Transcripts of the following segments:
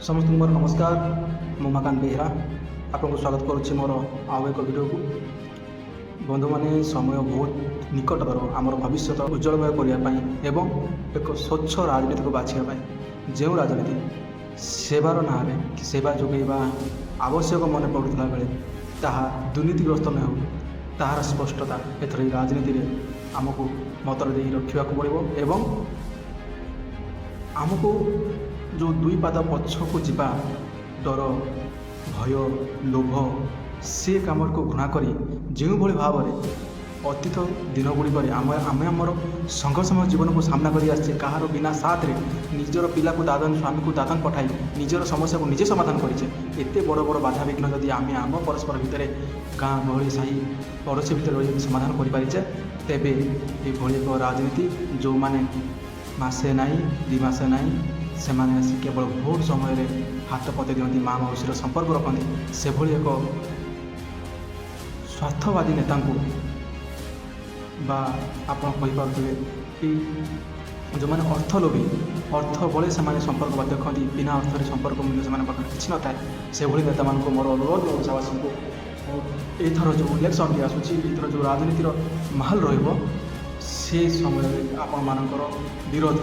समस्त मोर नमस्कार मु उमाकांत बेहरा आपको स्वागत करुच्ची मोर आउ एक वीडियो को बंधु मैंने समय बहुत निकटर आमर भविष्य उज्जवलमय करने एवं एक स्वच्छ राजनीति को बाछापी जो राजनीति सेवार ना कि सेवा जोगेवा आवश्यक मन पड़ूला बेले ताहा दुर्नीतिग्रस्त न हो ताहार स्पष्टता एथर राजनीति में आमको मतर दे रखा पड़ो एवं आमको जो दुई पाद पछकू जीवा डर भय लोभ से कम को घृणा करी जो भाई भाव में अतीत दिन गुड़िक आम आमर संघर्षमय जीवन को सामना कर कहार बिना साथ रे निजर पिला को दादन स्वामी को दादन पठाई निजर समस्या को निजे समाधान करें एत बड़ बड़ बाधा विघ्न जदि आम आम परस्पर भितर गाँ गहली साही पड़ोशी भितर रही समाधान करें तेबे ये एक राजनीति जो माने मासे नाई दि मासे नाई से केवल भोट समय हाथ पते दिखती माँ मौसी संपर्क रखते से भली एक स्वार्थवादी नेता बा आपरे कि जो मैंने अर्थ लोभी अर्थ बड़े से संपर्क देखती बिना अर्थ संपर्क मूल्य से किसी न था से भली नेता मान मोर अनुरोध ओडावासी को एथर जो इलेक्शन आसूर जो राजनीतिर माहौल रही से समय आपण मानकर विरोध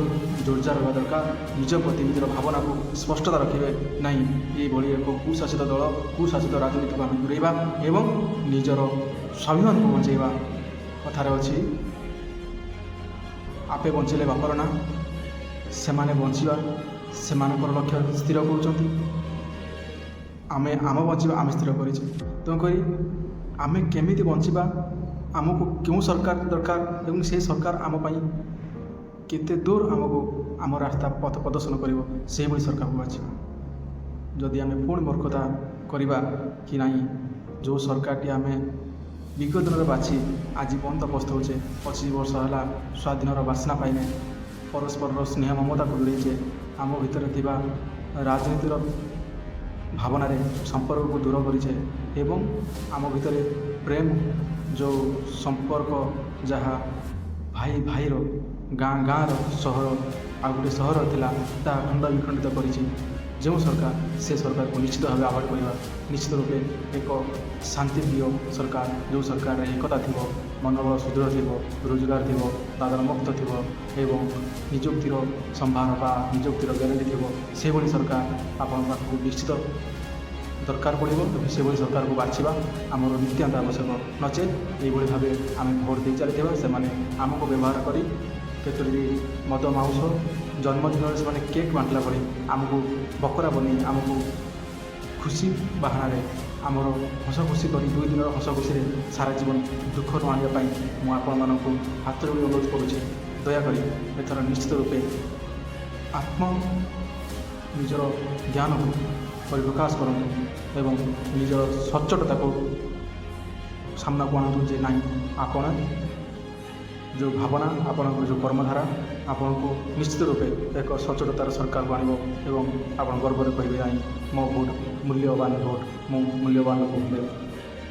जोरजार रहा दरकार निज प्रति निजर भावना को स्पष्टता रखिए नहीं ये एक कुशासित दल कुशासित राजनीति को आम दूरेबा एवं निजर स्वाभिमान को बचेबा कथार अच्छी आपे बंचले बापर ना से बंचा से लक्ष्य स्थिर कर आम बचा आम स्थिर कर तेणुक आम केमी बचा आमको क्यों सरकार दरकार एवं से सरकार आम केते दूर आमको आम रास्ता पथ प्रदर्शन कर सरकार को बाछा जदि आम पुणी मूर्खता करवा कि नहीं जो सरकार टी आम विगत दिन बाछी आज पर्यंत पछताऊे 25 वर्ष है स्वाधीन बासना पाइने परस्पर स्नेह ममता को दूरेचे आम भितर राजनीतिर भावना संपर्क को दूर करें एवं आम भितर प्रेम जो संपर्क जहाँ भाई भाई गाँ गाँव सहर आ गए सहर था खंड विखंडित कर जो सरकार से सरकार को निश्चित भाव आवाड़ करवा निश्चित रूपे एक शांतिप्रिय सरकार जो सरकार एकता थी मनोबल सुदृढ़ थी रोजगार थी दादन मुक्त थी एवं निजुक्तिर संभार बा निजुक्तिर ग्यारंटी थी से भली सरकार आपण निश्चित दरकार पड़ो से भली सरकार को बाछा आमर नित्यांत आवश्यक नचे ये भाव आम भोट दे चली से आमको व्यवहार कर केतरी मद माउस जन्मदिन से केक बांटला पड़े आमको बकरा बनी आमको खुशी बाहाना आमर हस खुशी कर 2 दिन हस खुशी सारा जीवन दुख न आने मुझे हाथ जोड़ी अनुरोध करुँचे दयाकोरी एथर निश्चित रूपे आत्म निजर ज्ञान को परिप्रकाश करूँ एवं निजर सच्चटता को सामना को आनतु जे नाई आपण जो भावना आपण जो कर्मधारा आपण को निश्चित रूपे एक सचोटतार सरकार को आनब एवं आप गर्व कहे ना मो भोट मूल्यवान भोट मो मूल्यवान लोक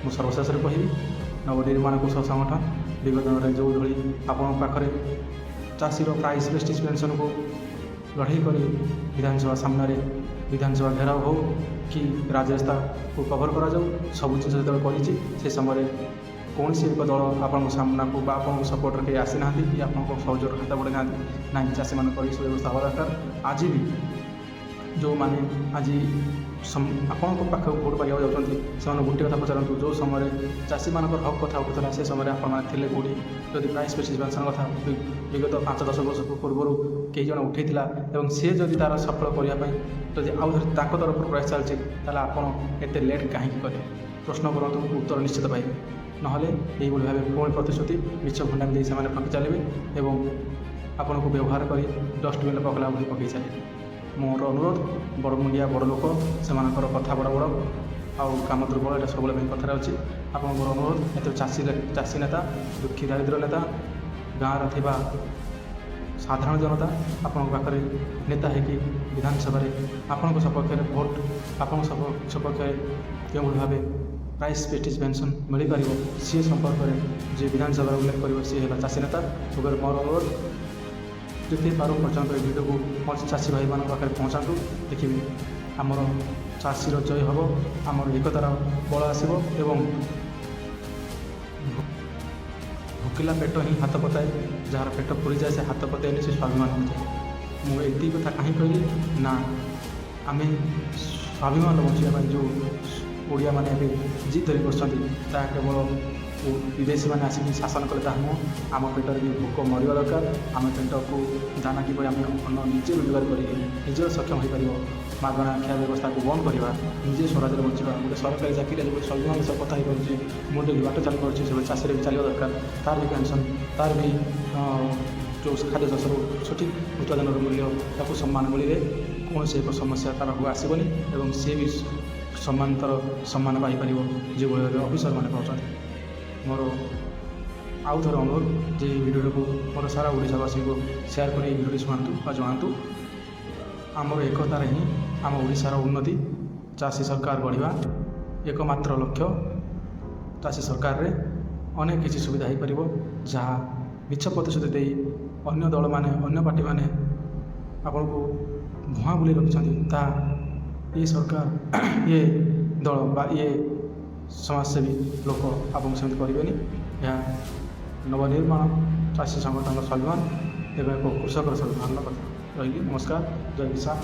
मु सर्वशेष कहि नवनिर्माण कुशल संगठन विगत दिन जो भली आपण पाखे चाषीर प्राइस प्रेस्टिज पेंशन को लड़ाई कर विधानसभा सामने विधानसभा घेराव हो कि राजरास्ता को कभर करा जाऊ सब जिन जो से समय कौन सी एक दल आपण सामना को आप सपोर्ट रखे आसी ना कि आपको सहयोग हाथ बढ़े ना ना चाषी मान व्यवस्था हवा दरकार आज भी जो मैंने आज आपण पाख भोट पाइबा जाती से गोटे कथा पचारतु जो समय चाषी मान हक कथा उठुला से समय आपने कौटी जदि प्राइस पेसिस पेंशन कथा विगत 5-10 वर्ष पूर्व कई जन उठेला सी जदि तार सफल करने जदि आउ तरफ प्रयास चलती आप एत लेट कहीं करें प्रश्न करूँ उत्तर निश्चित पाइबे नहले यही भाव पुणी प्रतिश्रुति मिछ भंडारी से फंकी चलिए और आपन को व्यवहार कर डस्टबिन पकड़ा भली पकई चलिए मोर अनुरोध बड़ मुंडिया बड़ लोक से कथा बड़ बड़ आउ काम दुर्बल ये सब कथार अच्छी आप मोर अनुरोध एत चाषी नेता दुखी दारिद्र नेता गाँव थिबा साधारण जनता आपण पाखे नेता है कि विधानसभा आपण सपक्ष भोट आपण सपक्ष क्यों भाव प्राइस पेस्टिज पेंशन मिल पार सी संपर्क में जी विधानसभा उल्लेख कर सी है चाषी नेता मोर अनुरोध जिते पार पर्यटन भिडियो को चाषी भाई मान पाखे पहुँचातु देखिए। ଆମର ଚାଷୀର ଜୟ ହେବ, ଆମର ଏକତାର ବଳ ଆସିବ ଏବଂ ଭୋକିଲା ପେଟ ହିଁ ହାତ ପତାଏ, ଯାହାର ପେଟ ପୁରିଯାଏ ସେ ହାତ ପତାଏନି, ସେ ସ୍ୱାଭିମାନ ହୋଇଥାଏ। ମୁଁ ଏତିକି କଥା କାହିଁ କହିଲି ନା, ଆମେ ସ୍ୱାଭିମାନ ବଞ୍ଚିବା ପାଇଁ ଯେଉଁ ଓଡ଼ିଆମାନେ ଏବେ ଜିଦ୍ ଧରି ବସିଛନ୍ତି, ତାହା କେବଳ ବିଦେଶୀମାନେ ଆସିକି ଶାସନ କଲେ ତାହା ନୁହଁ। ଆମ ପେଟରେ ବି ଭୋକ ମରିବା ଦରକାର। ଆମ ପେଟକୁ ଦାନା କିପରି ଆମେ ଅନ୍ନ ନିଜେ ରୋଜଗାର କରିକି ନିଜର ସକ୍ଷମ ହୋଇପାରିବ, ମାଗଣା ଖିଆ ବ୍ୟବସ୍ଥାକୁ ବନ୍ଦ କରିବା, ନିଜେ ସ୍ୱରାଜ୍ୟରେ ବଞ୍ଚିବା। ଗୋଟେ ସରକାରୀ ଚାକିରିରେ ଯେଭଳି ସ୍ୱାଭିମାନ ସହ କଥା ହୋଇପାରୁଛି, ମୁଁ ଯଦି ବାଟ ଚାଲିପାରୁଛି, ସେଭଳି ଚାଷୀରେ ବି ଚାଲିବା ଦରକାର। ତାର ବି ପେନ୍ସନ୍, ତାର ବି ଯେଉଁ ଖାଦ୍ୟ ଚାଷର ସଠିକ୍ ଉତ୍ପାଦନର ମୂଲ୍ୟ, ତାକୁ ସମ୍ମାନ ମିଳିଲେ କୌଣସି ଏକ ସମସ୍ୟା ତାର ଆସିବନି ଏବଂ ସେ ବି ସମ୍ମାନ ପାଇପାରିବ ଯେଭଳି ଭାବେ ଅଫିସରମାନେ ପାଉଛନ୍ତି। ମୋର ଆଉ ଥରେ ଅନୁରୋଧ ଯେ ଏହି ଭିଡ଼ିଓଟିକୁ ମୋର ସାରା ଓଡ଼ିଶାବାସୀଙ୍କୁ ସେୟାର କରି ଏହି ଭିଡ଼ିଓଟି ଶୁଣନ୍ତୁ ବା ଜଣାନ୍ତୁ। ଆମର ଏକତାରେ ହିଁ ଆମ ଓଡ଼ିଶାର ଉନ୍ନତି, ଚାଷୀ ସରକାର ଗଢ଼ିବା ଏକମାତ୍ର ଲକ୍ଷ୍ୟ। ଚାଷୀ ସରକାରରେ ଅନେକ କିଛି ସୁବିଧା ହୋଇପାରିବ, ଯାହା ମିଛ ପ୍ରତିଶ୍ରୁତି ଦେଇ ଅନ୍ୟ ଦଳମାନେ, ଅନ୍ୟ ପାର୍ଟିମାନେ ଆପଣଙ୍କୁ ଭୁଆଁ ବୁଲେଇ ରଖିଛନ୍ତି, ତାହା ଇଏ ସରକାର, ଇଏ ଦଳ ବା ଇଏ ସମାଜସେବୀ ଲୋକ ଆପଣଙ୍କୁ ସେମିତି କରିବେନି। ଏହା ନବନିର୍ମାଣ, ଚାଷୀ ସଂଗଠନର ସ୍ୱାଭିମାନ ଏବଂ ଏକ କୃଷକର ସ୍ୱାଭିମାନର କଥା। ରହିଲି, ନମସ୍କାର, ଜୟ କିଷାନ।